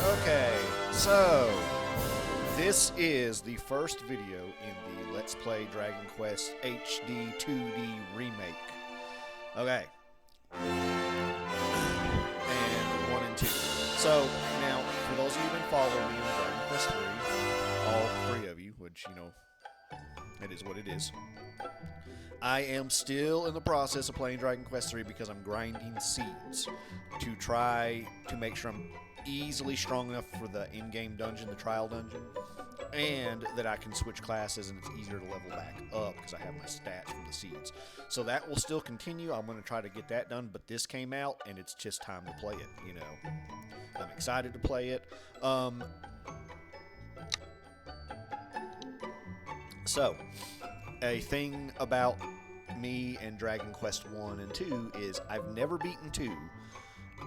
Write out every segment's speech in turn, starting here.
Okay, so this is the first video in the Let's Play Dragon Quest HD 2D remake. Okay. And 1 and 2. So, now, for those of you who've been following me on Dragon Quest 3, all 3 of you, which, you know, it is what it is, I am still in the process of playing Dragon Quest 3 because I'm grinding seeds to try to make sure I'm easily strong enough for the in-game dungeon, the trial dungeon, and that I can switch classes and it's easier to level back up because I have my stats from the seeds. So that will still continue. I'm going to try to get that done, but this came out and it's just time to play it, you know. I'm excited to play it. So, a thing about me and Dragon Quest 1 and 2 is I've never beaten 2,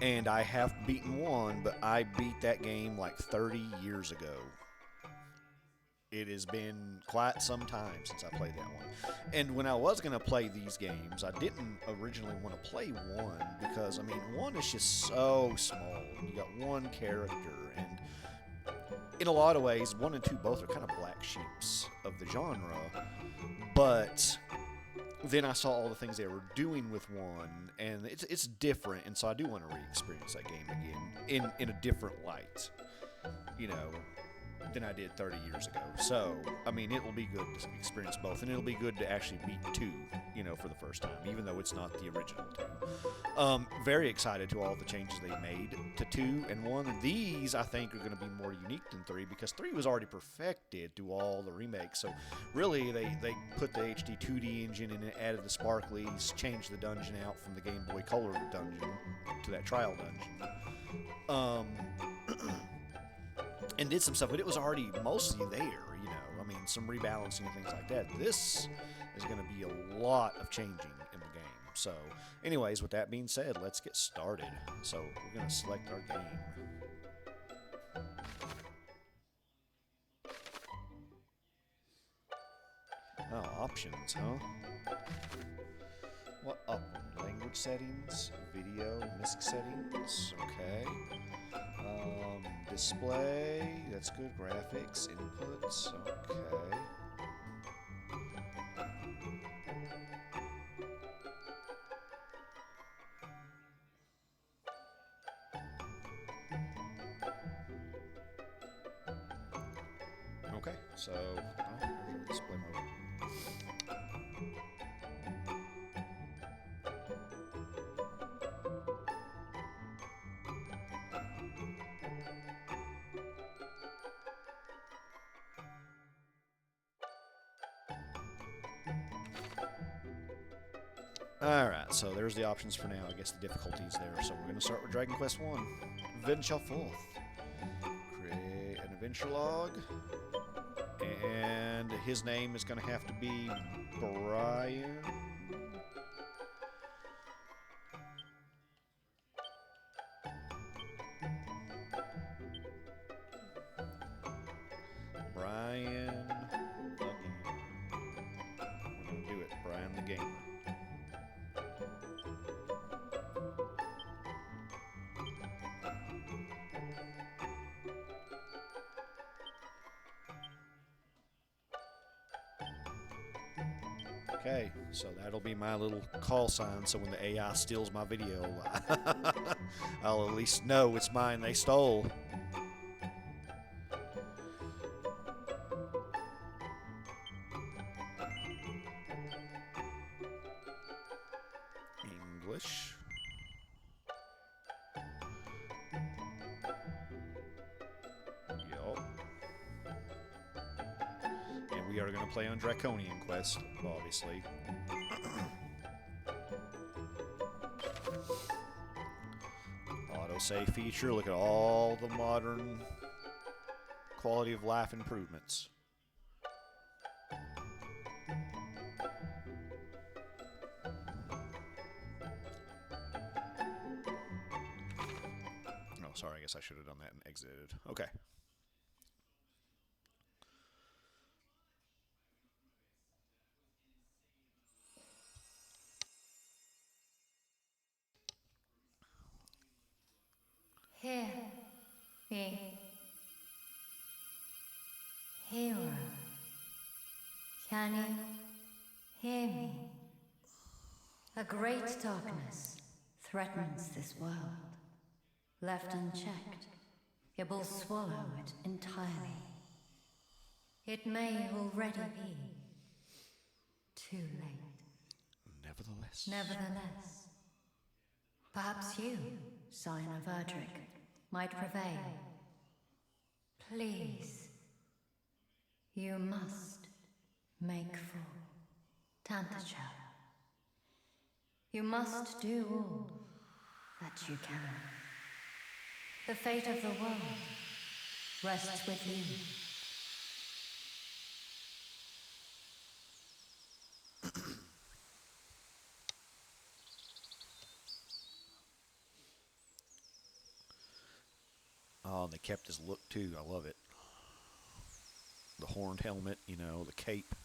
and I have beaten 1, but I beat that game like 30 years ago. It has been quite some time since I played that one. And when I was going to play these games, I didn't originally want to play 1 because, I mean, 1 is just so small, and you got one character, and in a lot of ways, 1 and 2 both are kind of black sheeps of the genre, but then I saw all the things they were doing with 1, and it's different, and so I do want to re-experience that game again in a different light, you know, than I did 30 years ago. So, I mean, it will be good to experience both, and it'll be good to actually beat 2, you know, for the first time, even though it's not the original 2. Very excited to all the changes they made to 2 and 1. And these, I think, are going to be more unique than 3 because 3 was already perfected through all the remakes. So, really, they put the HD 2D engine in it, added the sparklies, changed the dungeon out from the Game Boy Color dungeon to that trial dungeon. And did some stuff, but it was already mostly there, you know. I mean, some rebalancing and things like that. This is going to be a lot of changing in the game. So, anyways, with that being said, let's get started. So, we're going to select our game. Oh, options, huh? What up? Language settings, video, MISC settings, okay. Display, that's good. Graphics, inputs, okay. Okay, so, oh, there's our display mode. Alright, so there's the options for now. I guess the difficulty's there. So we're going to start with Dragon Quest 1. Venture forth. Create an adventure log. And his name is going to have to be Brian. Brian the Gamer. We're going to do it. Brian the Gamer. Okay, so that'll be my little call sign, so when the AI steals my video, I'll at least know it's mine they stole. English. Yup. And we are going to play on Draconian Quest, obviously. Autosave feature. Look at all the modern quality of life improvements. Oh, sorry. I guess I should have done that and exited. Okay. Here, Hero, can you hear me? A great darkness threatens this world. Left unchecked, it will swallow it entirely. It may already be too late. Nevertheless, perhaps you, Scion of Erdrick, might prevail. Please, you must make for Tantegel. You must do all that you can. The fate of the world rests with you. Oh, and they kept his look too. I love it. The horned helmet, you know, the cape.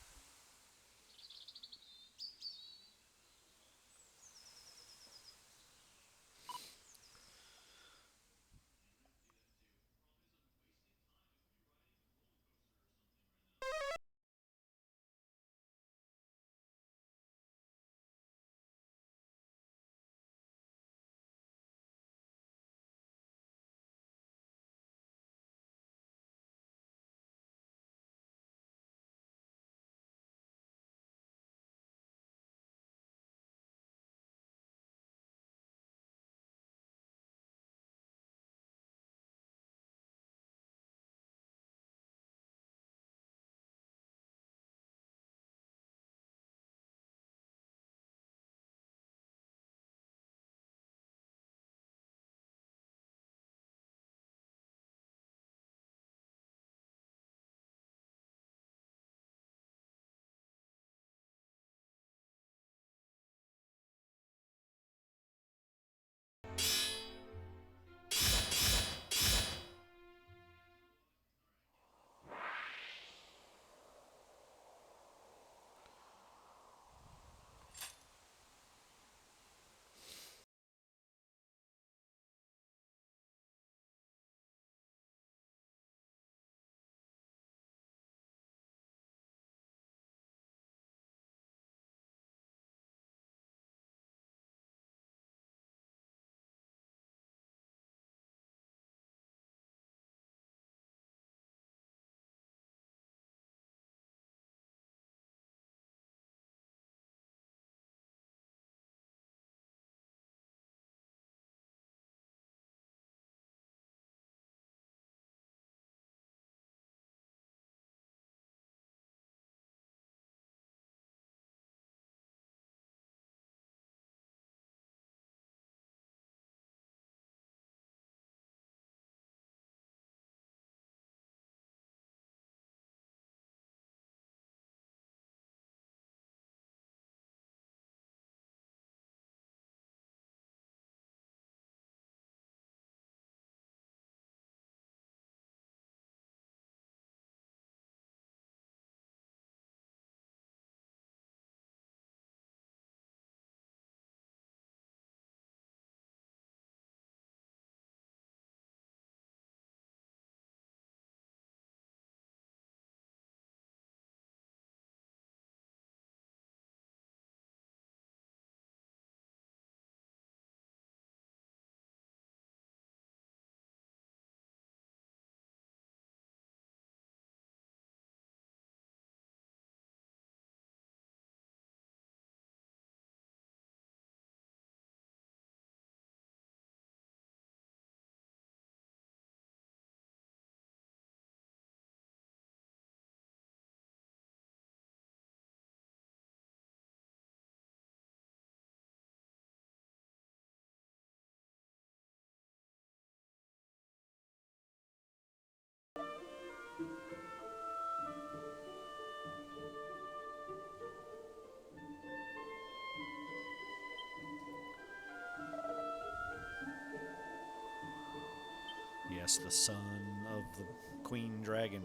Yes, the son of the Queen Dragon.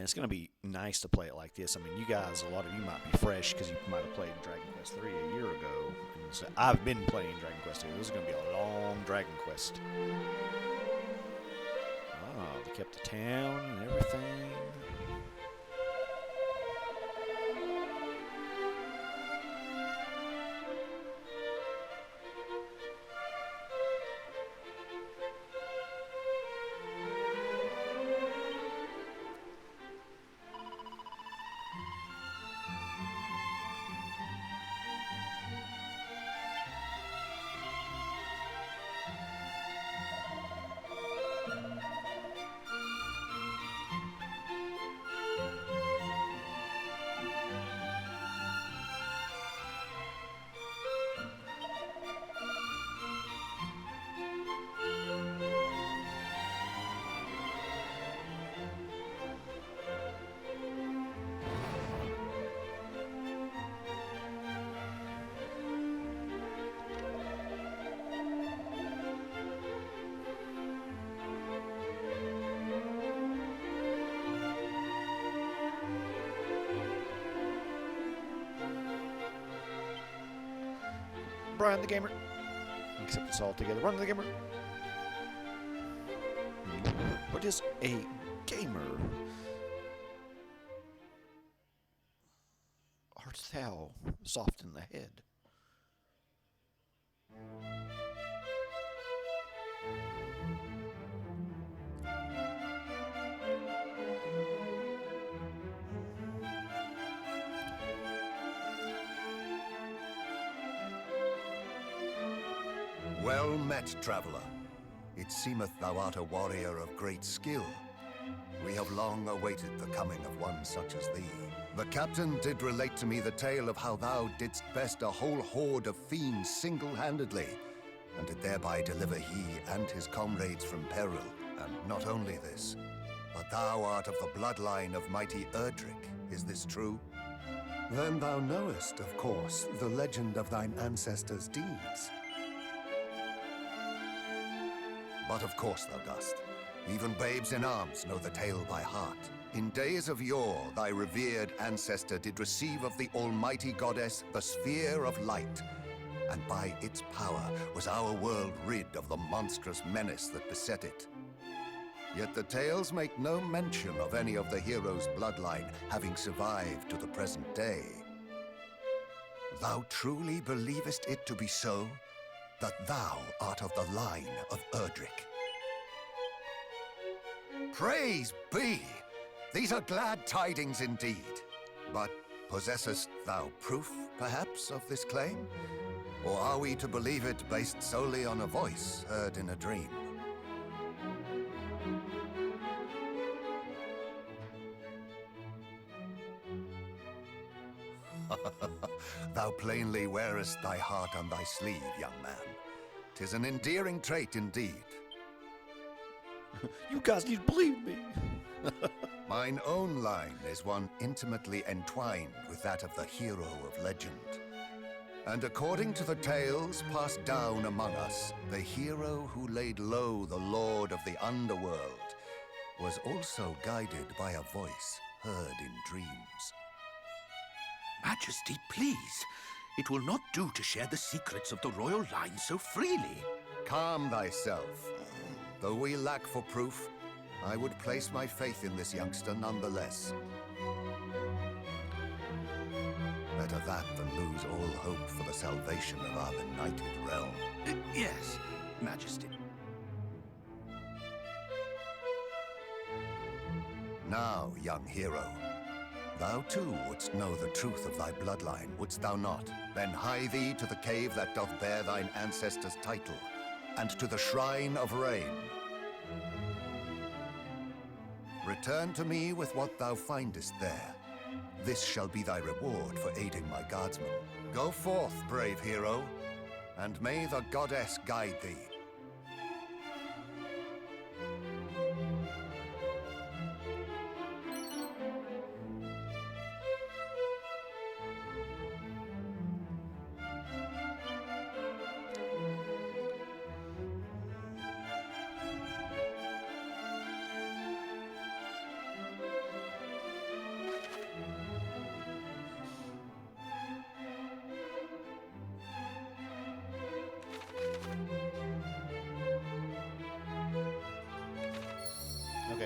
And it's going to be nice to play it like this. I mean, you guys, a lot of you might be fresh because you might have played Dragon Quest 3 a year ago. And so I've been playing Dragon Quest 2. This is going to be a long Dragon Quest. Ah, they kept the town and everything. Brian the Gamer. Except it's all together. Run the Gamer. What is a gamer? Art thou soft in the head? Well met, traveller. It seemeth thou art a warrior of great skill. We have long awaited the coming of one such as thee. The captain did relate to me the tale of how thou didst best a whole horde of fiends single-handedly, and did thereby deliver he and his comrades from peril. And not only this, but thou art of the bloodline of mighty Erdrick. Is this true? Then thou knowest, of course, the legend of thine ancestors' deeds. But of course thou dost. Even babes in arms know the tale by heart. In days of yore, thy revered ancestor did receive of the almighty goddess the sphere of light, and by its power was our world rid of the monstrous menace that beset it. Yet the tales make no mention of any of the heroes' bloodline having survived to the present day. Thou truly believest it to be so? That thou art of the line of Erdrick? Praise be! These are glad tidings indeed. But possessest thou proof, perhaps, of this claim? Or are we to believe it based solely on a voice heard in a dream? Thou plainly wearest thy heart on thy sleeve, young man. 'Tis an endearing trait indeed. You guys need to believe me. Mine own line is one intimately entwined with that of the hero of legend. And according to the tales passed down among us, the hero who laid low the lord of the underworld was also guided by a voice heard in dreams. Majesty, please. It will not do to share the secrets of the royal line so freely. Calm thyself. Though we lack for proof, I would place my faith in this youngster nonetheless. Better that than lose all hope for the salvation of our benighted realm. Yes, Majesty. Now, young hero, thou too wouldst know the truth of thy bloodline, wouldst thou not? Then hie thee to the cave that doth bear thine ancestors' title, and to the Shrine of Rain. Return to me with what thou findest there. This shall be thy reward for aiding my guardsmen. Go forth, brave hero, and may the goddess guide thee.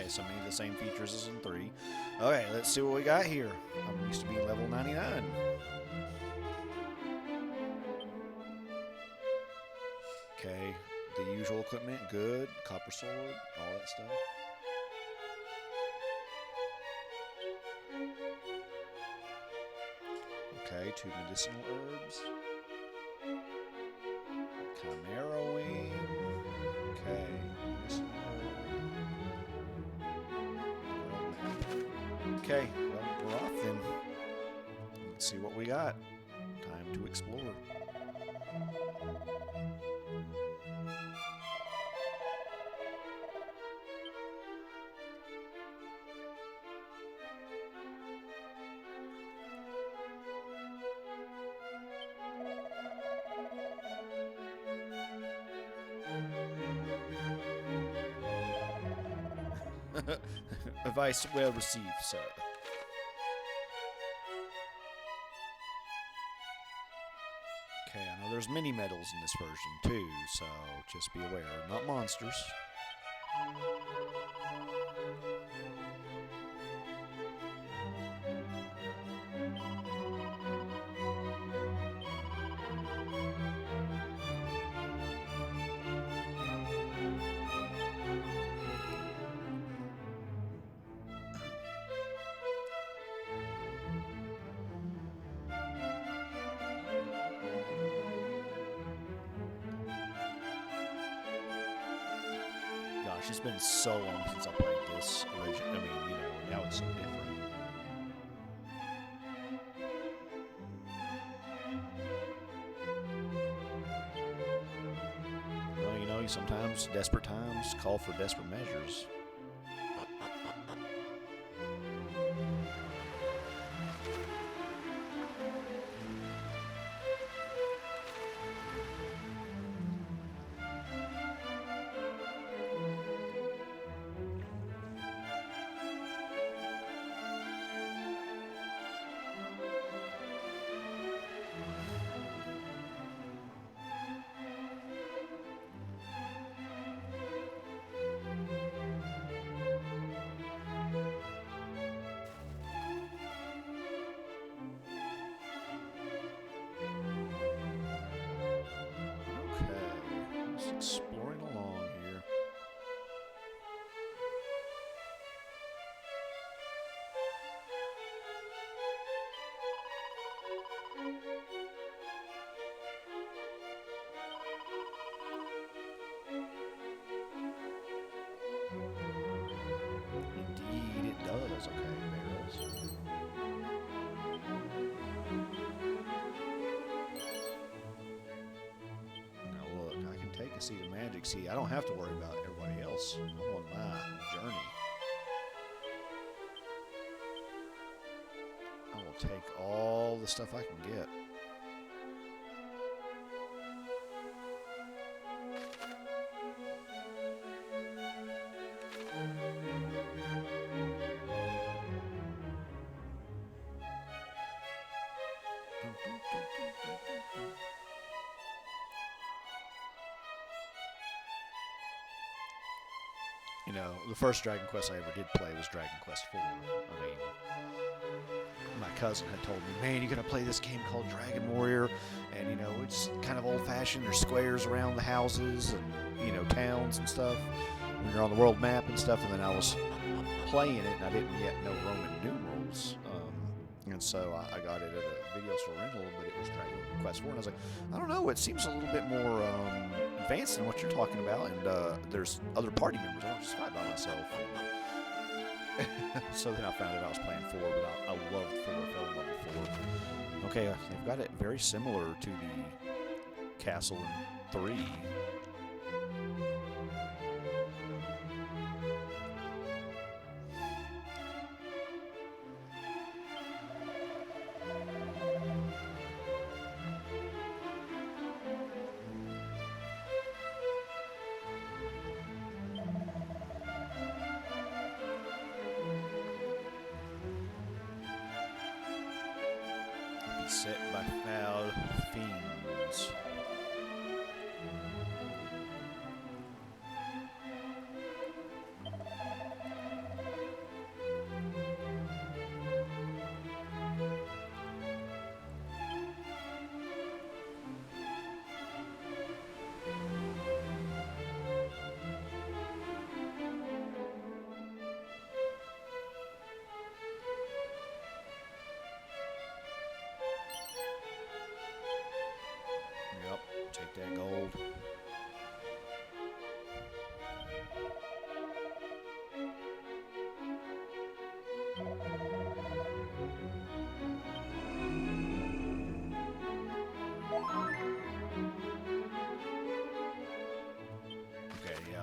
Okay, so many of the same features as in 3. Okay, let's see what we got here. I'm used to being level 99. Okay, the usual equipment, good. Copper sword, all that stuff. Okay, 2 medicinal herbs. Chimera wing. Okay, medicinal herb. Okay, well, we're off then. Let's see what we got. Time to explore. Advice well received, sir. Okay, I know there's mini medals in this version too, so just be aware. Not monsters. Gosh, it's been so long since I played this original. I mean, you know, now it's so different. Well, you know, sometimes desperate times call for desperate measures. Exploring along here. Indeed, it does. Okay, barrels. Now look, I can take a seed of magic. See, I don't have to worry about everybody else. I'm on my journey. I will take all the stuff I can get. You know, the first Dragon Quest I ever did play was Dragon Quest IV. I mean, my cousin had told me, man, you gotta play this game called Dragon Warrior, and you know, it's kind of old-fashioned. There's squares around the houses and, you know, towns and stuff when you're on the world map and stuff. And then I was playing it, and I didn't yet know Roman numerals, and so I got it at a video store rental, but it was Dragon Quest IV, and I was like, I don't know, it seems a little bit more advanced than what you're talking about, and there's other party members. I don't just fight by myself. So then I found out I was playing 4, but I loved 4, fell in love with 4. Okay, they've got it very similar to the castle in 3. Beset by foul fiends.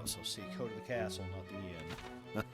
so see, go to the castle, not the inn.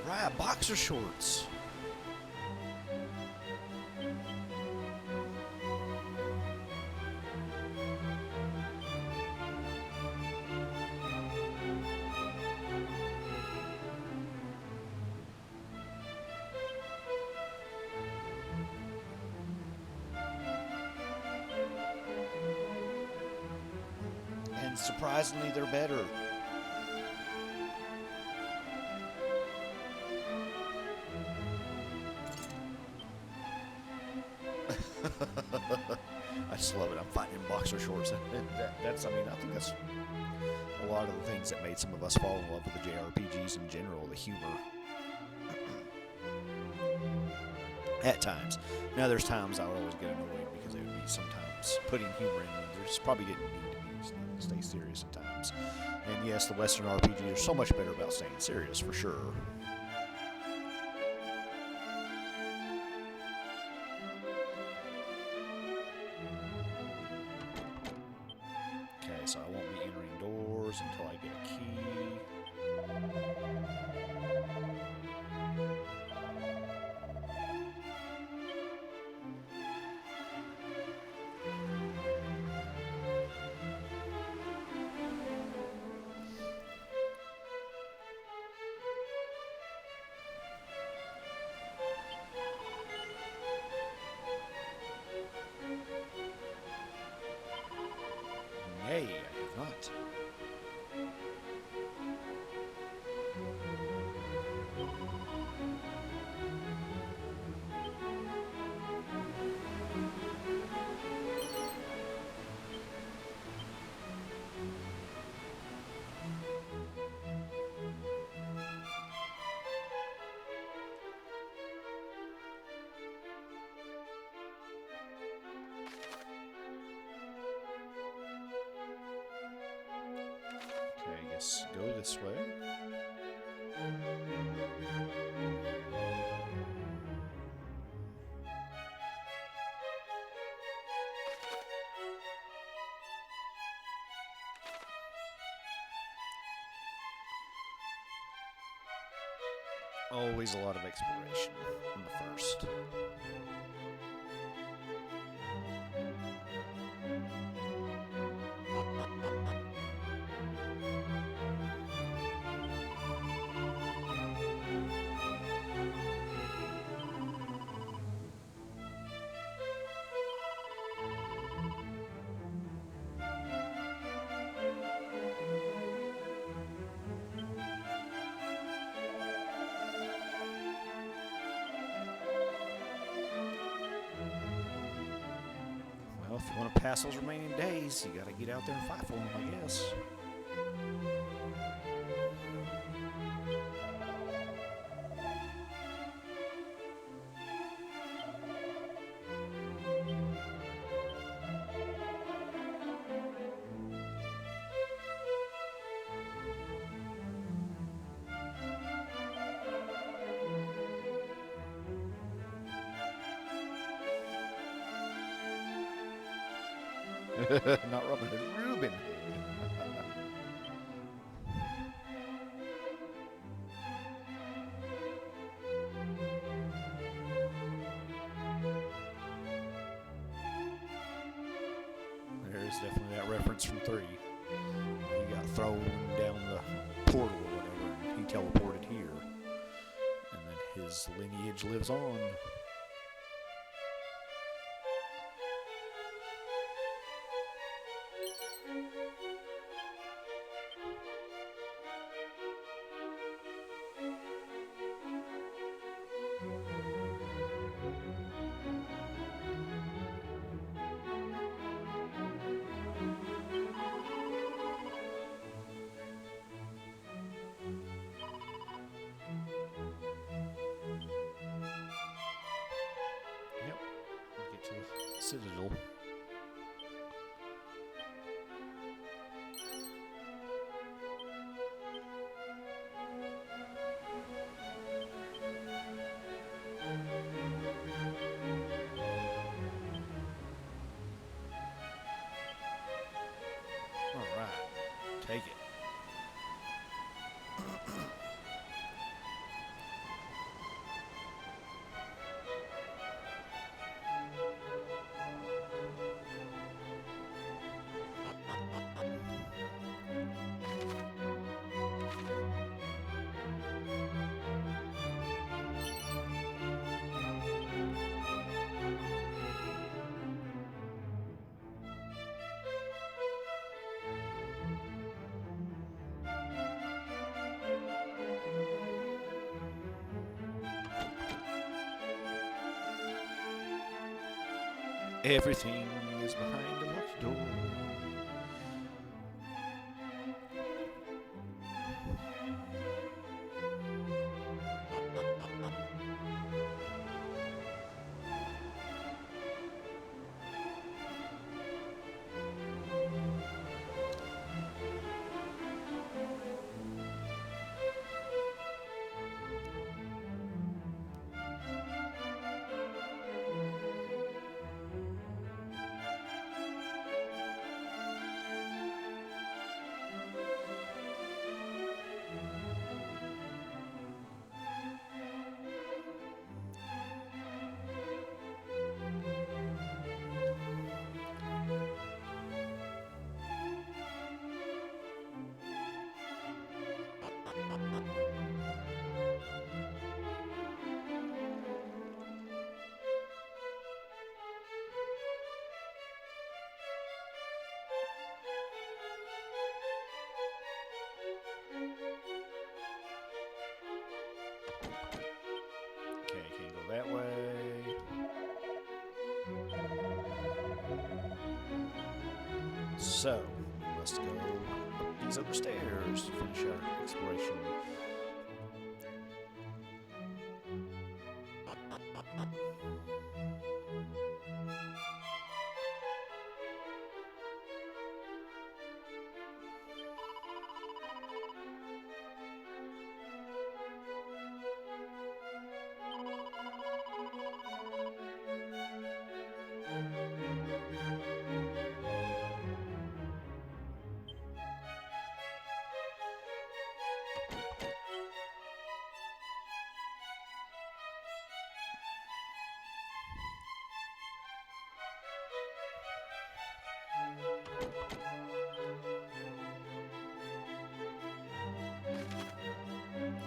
Right, boxer shorts. And surprisingly, they're better. I just love it. I'm fighting in boxer shorts. That's, I mean, I think that's a lot of the things that made some of us fall in love with the JRPGs in general, the humor. At times. Now, there's times I would always get annoyed because they would be sometimes putting humor in when there just probably didn't need to be. Just needed to stay serious at times. And yes, the Western RPGs are so much better about staying serious, for sure. Okay, so I won't be entering doors until I get a key. Nay, I have not. Okay, I guess go this way. Always a lot of exploration in the first. Well, if you want to pass those remaining days, you gotta get out there and fight for them, I guess. Not Robin Hood, Reuben. There's definitely that reference from 3. He got thrown down the portal or whatever, and he teleported here. And then his lineage lives on. Citadel. All right, take it. Everything is behind a locked door. Okay, can't go that way. So, we must go up these other stairs to finish our exploration.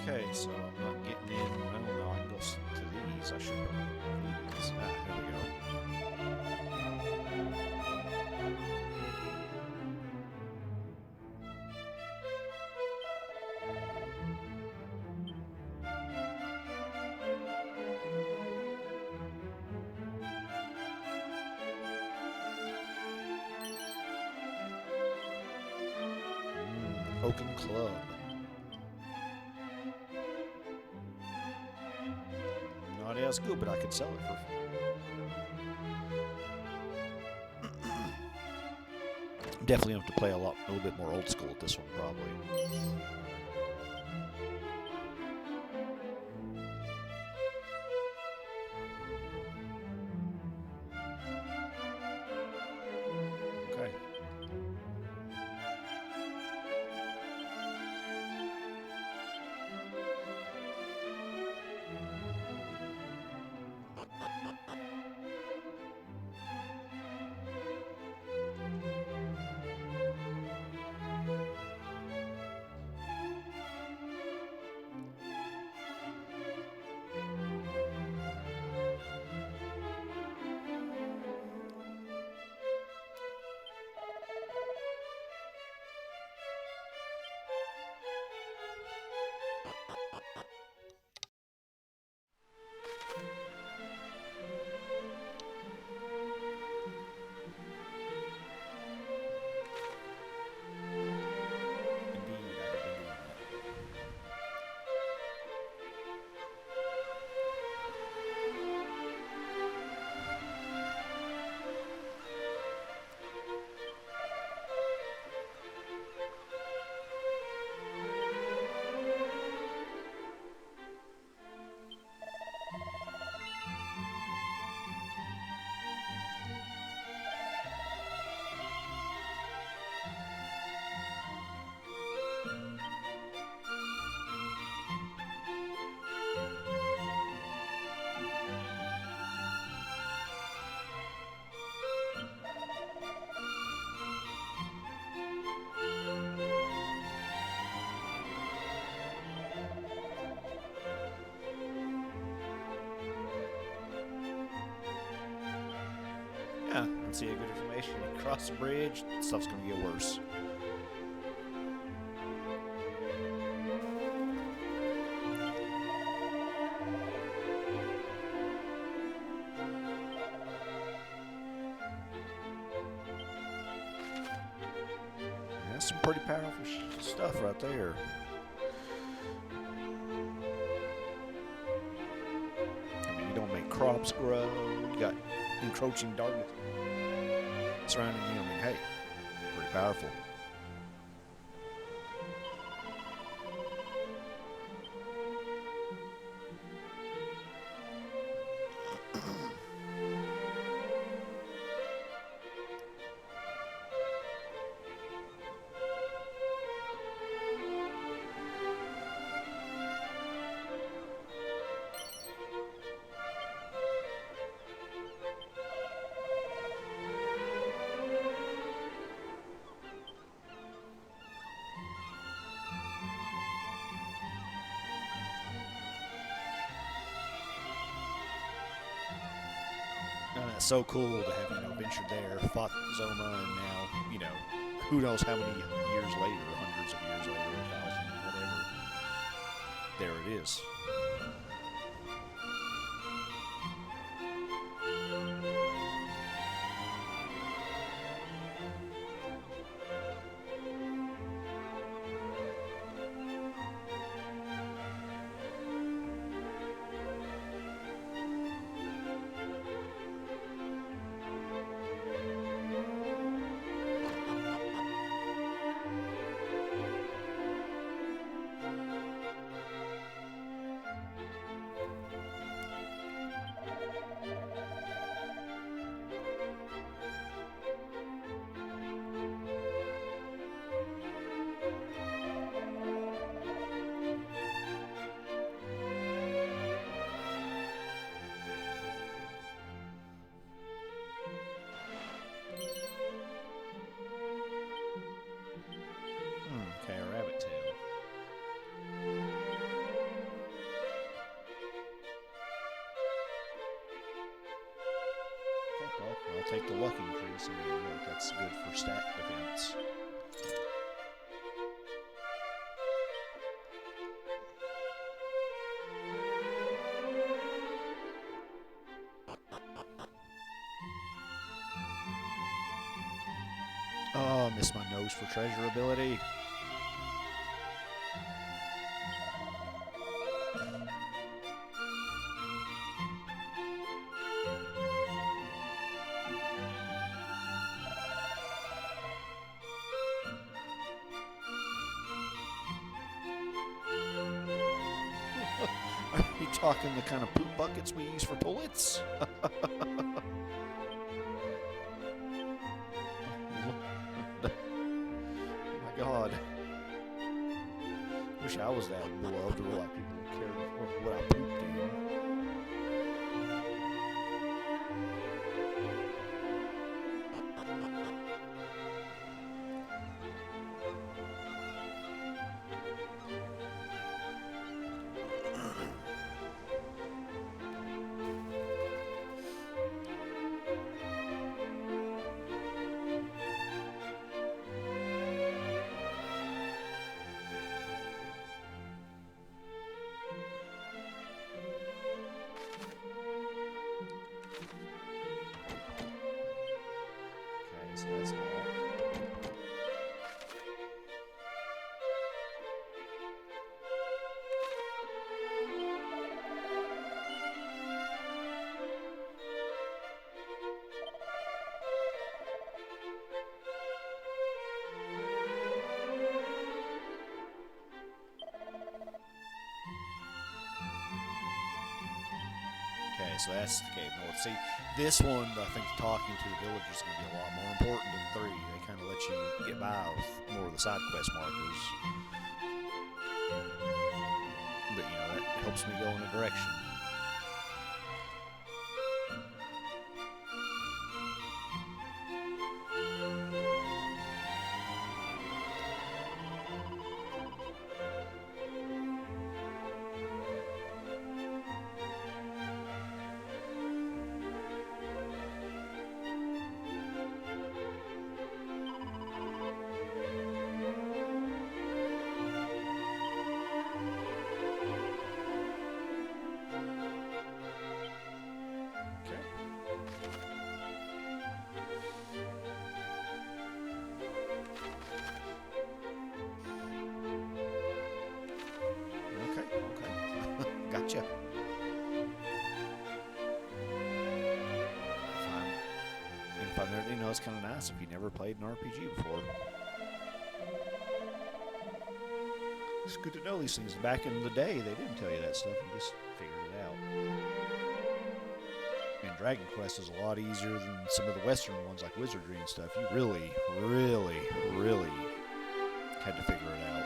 Okay, so I'm not getting in. Well, no, I can go to these. I should go to these. Ah, there we go. Oaken Club. Not as good, but I could sell it for. Definitely have to play a little bit more old school at this one, probably. Okay. don't see a good information. You cross the bridge, stuff's gonna get worse. That's some pretty powerful stuff right there. I mean, you don't make crops grow. You got encroaching darkness surrounding you. I mean, hey, pretty powerful. It's so cool to have, ventured there, fought Zoma, and now, who knows how many years later, hundreds of years later, 1,000, whatever, there it is. Okay, a rabbit tail. Okay, well, I'll take the luck increase. I mean, that's good for stat defense. Oh, I missed my nose for treasure ability. Are you talking the kind of poop buckets we use for bullets? God. Wish I was that beloved or like people cared what I pooped in. So that's all. Okay, so that's the cave north. See, this one, I think talking to the villagers is going to be a lot more important than 3. They kind of let you get by with more of the side quest markers. But, that helps me go in a direction. you know, it's kind of nice if you never played an RPG before. It's good to know these things. Back in the day, they didn't tell you that stuff. You just figured it out. And Dragon Quest is a lot easier than some of the Western ones like Wizardry and stuff. You really, really, really had to figure it out.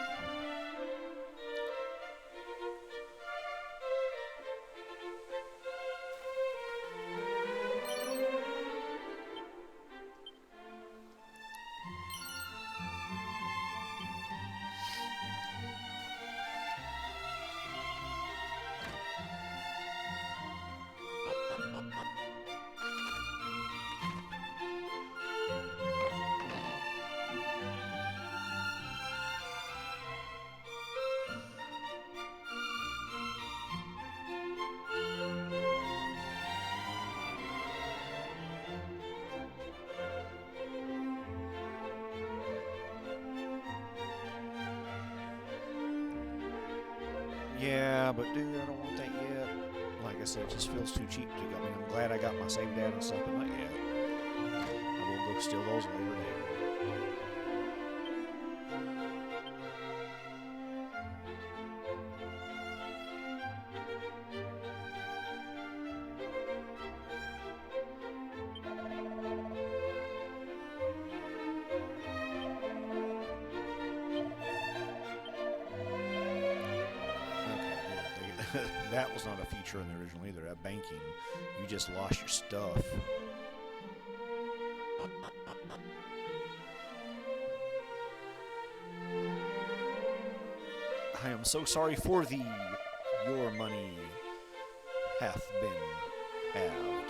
Yeah, but dude, I don't want that yet. Like I said, it just feels too cheap to go. I mean, I'm glad I got my save data and stuff, but not yet. I will go steal those later date. That was not a feature in the original either. That banking, you just lost your stuff. I am so sorry for thee. Your money hath been halved.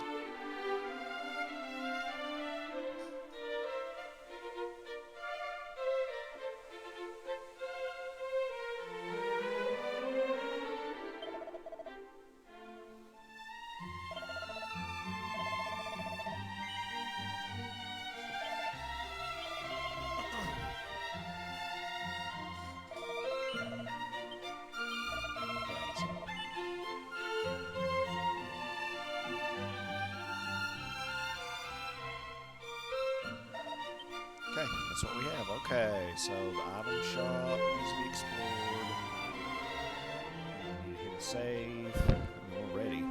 Okay, that's what we have. Okay, so the item shop needs to be explored. We need to hit a save. And we're ready.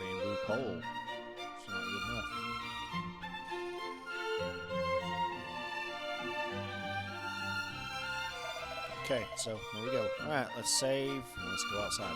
Bamboo pole. It's not good enough. Okay, so there we go. Alright, let's save and let's go outside.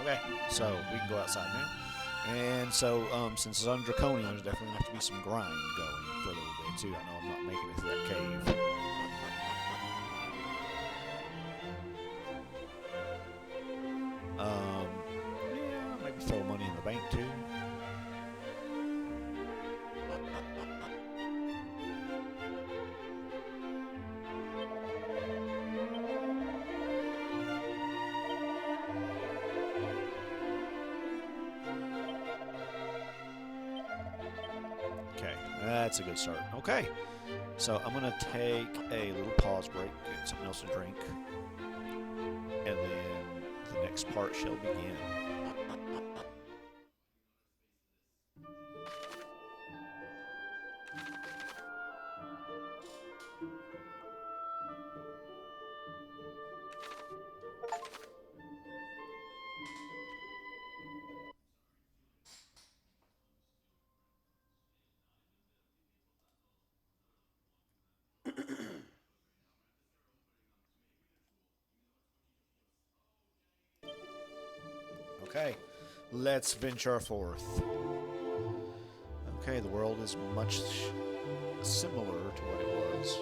Okay, so we can go outside now. And so, since it's on Draconian, there's definitely going to have to be some grind going for a little bit, too. I know I'm not making it through that cave. Yeah, maybe throw money in the bank, too. Okay, that's a good start. Okay, so I'm going to take a little pause break, get something else to drink, and then the next part shall begin. Okay, let's venture forth. Okay, the world is much similar to what it was.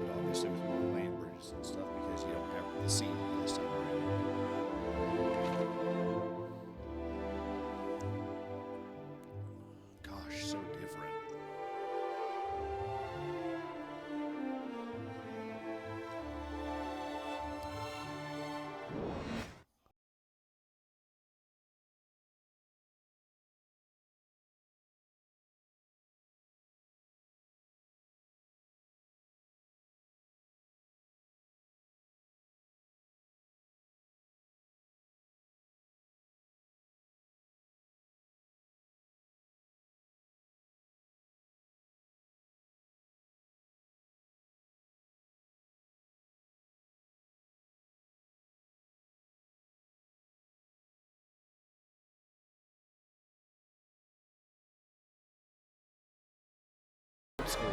But obviously with more land bridges and stuff because you don't have the sea this time around. Gosh, so different. School.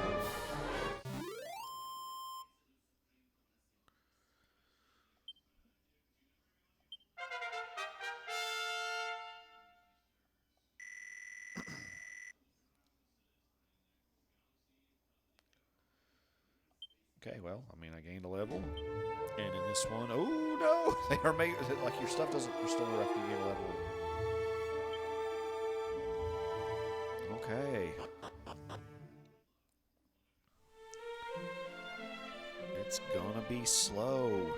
Okay, well, I mean, I gained a level. And in this one, oh no! They are made like your stuff doesn't restore after you gain a level. Okay. It's gonna be slow.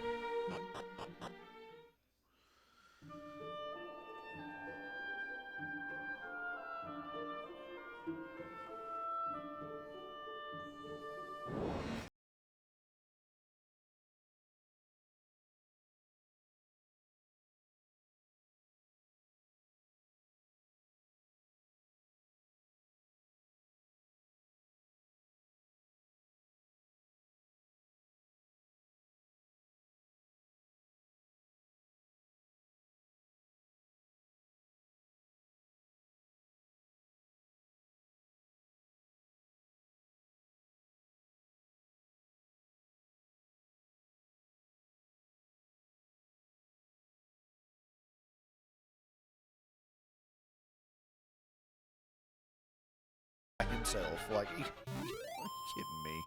Himself, like, are you kidding me?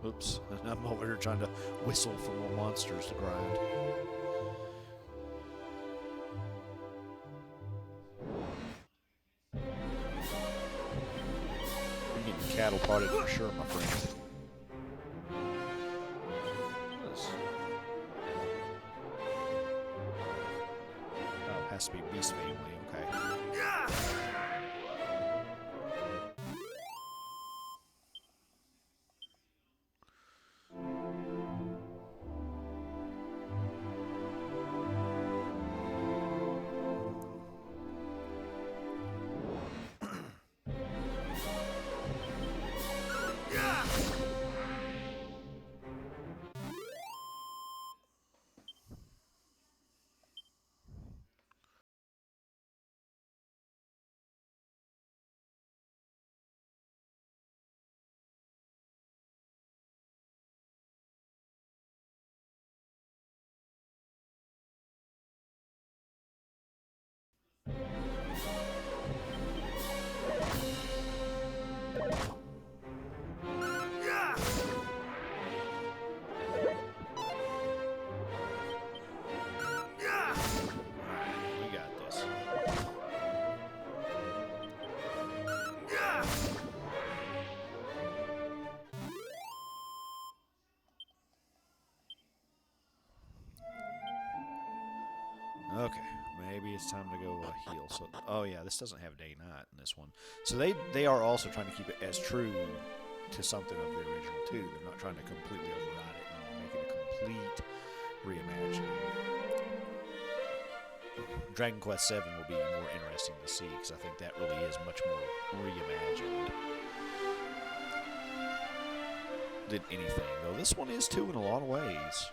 Oops, I'm over here trying to whistle for more monsters to grind. You're getting cattle parted for sure, my friend. Oh, has to be Beast Family, okay. We got this. Okay, maybe it's time to go heal. So, oh yeah, this doesn't have day night in this one. So they are also trying to keep it as true to something of the original too. They're not trying to completely override it and make it a complete reimagining. Dragon Quest VII will be more interesting to see because I think that really is much more reimagined than anything. Though this one is too in a lot of ways.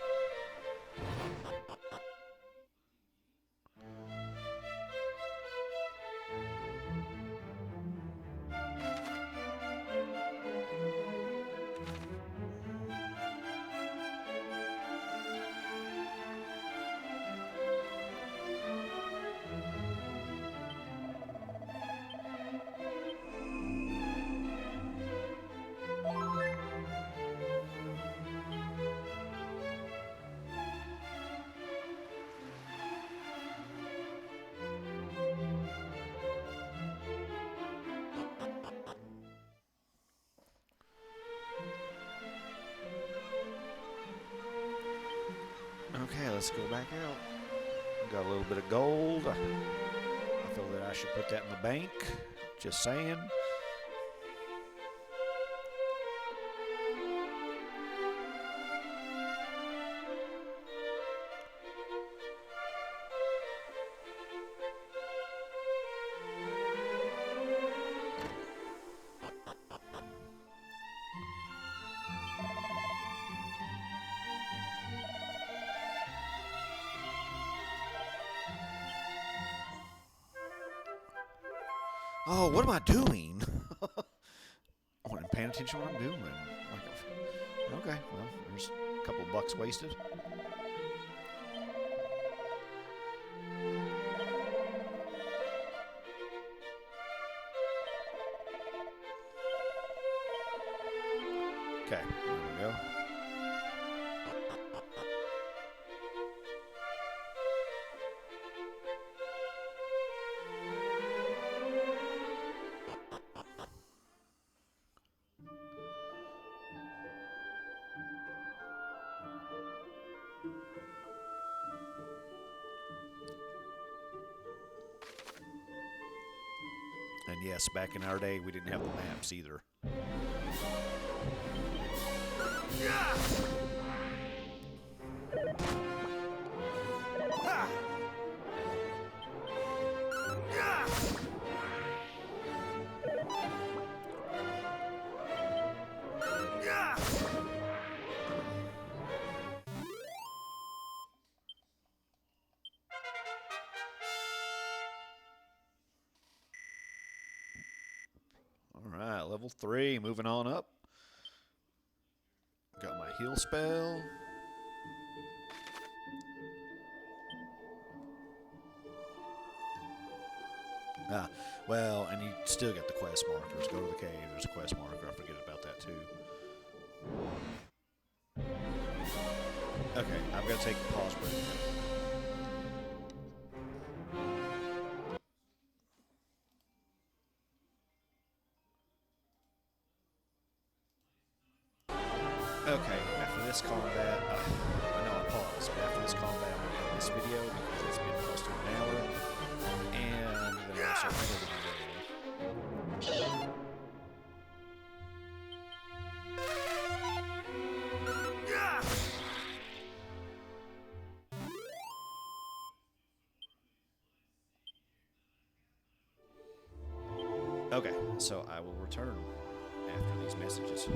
Okay, let's go back out. Got a little bit of gold. I feel that I should put that in the bank. Just saying. Oh, what am I doing? I wasn't paying attention to what I'm doing. Okay, well, there's a couple of bucks wasted. Okay, there we go. And yes, back in our day, we didn't have the maps either. All right, level 3, moving on up. Got my heal spell. Well, and you still get the quest markers. Go to the cave, there's a quest marker. I forget about that too. Okay, I'm gonna take a pause break. Okay, after this combat, I know I paused, but after this combat, I'm gonna end this video because it's been close to an hour, and then also editing it. Okay, so I will return after these messages.